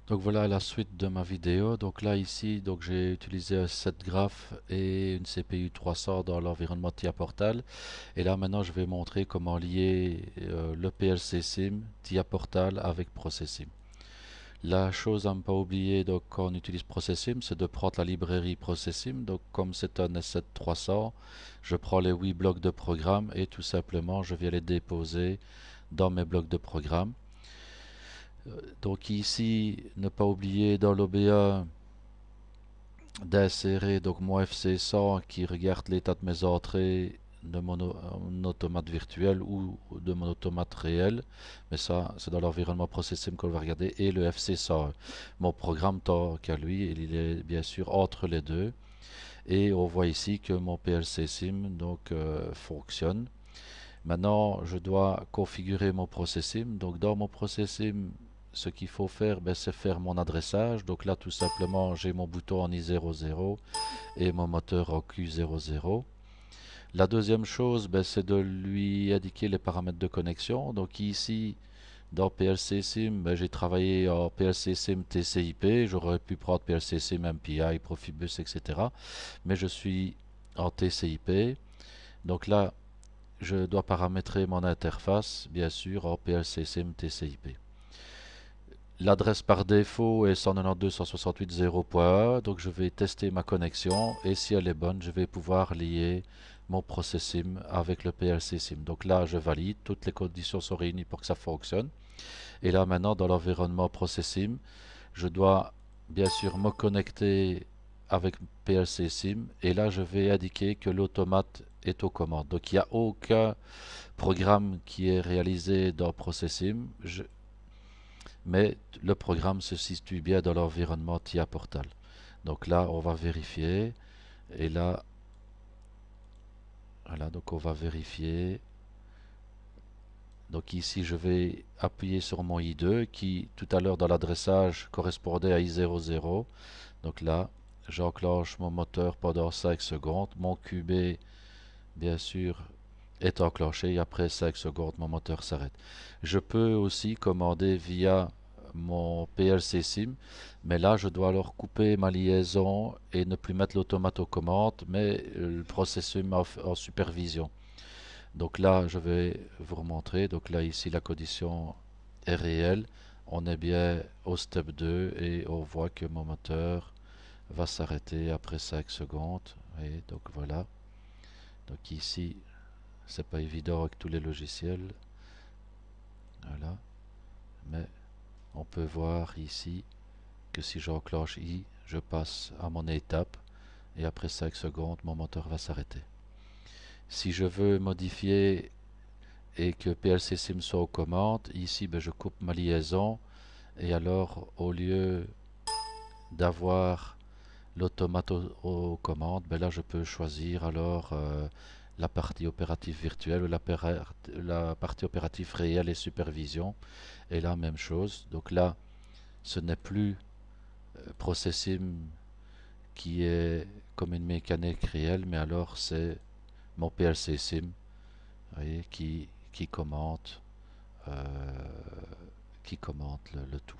Donc voilà la suite de ma vidéo. Donc là ici, donc j'ai utilisé un set graph et une CPU 300 dans l'environnement TIA Portal. Et là maintenant je vais montrer comment lier le PLC Sim TIA Portal avec ProcessSim. La chose à ne pas oublier donc quand on utilise ProcessSim, c'est de prendre la librairie ProcessSim. Donc comme c'est un S7 300, je prends les 8 blocs de programme et tout simplement je viens les déposer dans mes blocs de programme. Donc ici, ne pas oublier dans l'OBA d'insérer donc mon FC100 qui regarde l'état de mes entrées de mon automate virtuel ou de mon automate réel. Mais ça, c'est dans l'environnement ProcessSim qu'on va regarder. Et le FC100. Mon programme, tant qu'à lui, il est bien sûr entre les deux. Et on voit ici que mon PLC Sim donc, fonctionne. Maintenant, je dois configurer mon ProcessSim. Donc dans mon ProcessSim, ce qu'il faut faire, ben, c'est faire mon adressage. Donc là, tout simplement, j'ai mon bouton en I00 et mon moteur en Q00. La deuxième chose, ben, c'est de lui indiquer les paramètres de connexion. Donc ici, dans PLC Sim, ben, j'ai travaillé en PLC Sim TCP. J'aurais pu prendre PLC Sim MPI, Profibus, etc. Mais je suis en TCP. Donc là, je dois paramétrer mon interface, bien sûr, en PLC SIM TCP. L'adresse par défaut est 192.168.0.1, donc je vais tester ma connexion et si elle est bonne, je vais pouvoir lier mon process SIM avec le PLC SIM. Donc là, je valide, toutes les conditions sont réunies pour que ça fonctionne. Et là, maintenant, dans l'environnement process SIM, je dois bien sûr me connecter avec PLC SIM et là, je vais indiquer que l'automate est aux commandes. Donc il n'y a aucun programme qui est réalisé dans ProcessSim, mais le programme se situe bien dans l'environnement TIA Portal. Donc là, on va vérifier. Et là, voilà, donc on va vérifier. Donc ici, je vais appuyer sur mon I2 qui, tout à l'heure dans l'adressage, correspondait à I00. Donc là, j'enclenche mon moteur pendant 5 secondes. Mon QB, bien sûr, est enclenché et après 5 secondes, mon moteur s'arrête. Je peux aussi commander via mon PLC SIM, mais là je dois alors couper ma liaison et ne plus mettre l'automate aux commandes, mais le processus en supervision. Donc là je vais vous remontrer, donc là ici la condition est réelle, on est bien au step 2 et on voit que mon moteur va s'arrêter après 5 secondes. Et donc voilà, donc ici c'est pas évident avec tous les logiciels, voilà, mais on peut voir ici que si j'enclenche I, je passe à mon étape et après 5 secondes, mon moteur va s'arrêter. Si je veux modifier et que PLC Sim soit aux commandes, ici ben, je coupe ma liaison et alors au lieu d'avoir l'automate aux commandes, ben là je peux choisir alors la partie opérative virtuelle ou la partie opérative réelle et supervision. Et là, même chose. Donc là, ce n'est plus ProcessSim qui est comme une mécanique réelle, mais alors c'est mon PLC Sim, voyez, qui commente, euh, qui commente le tout.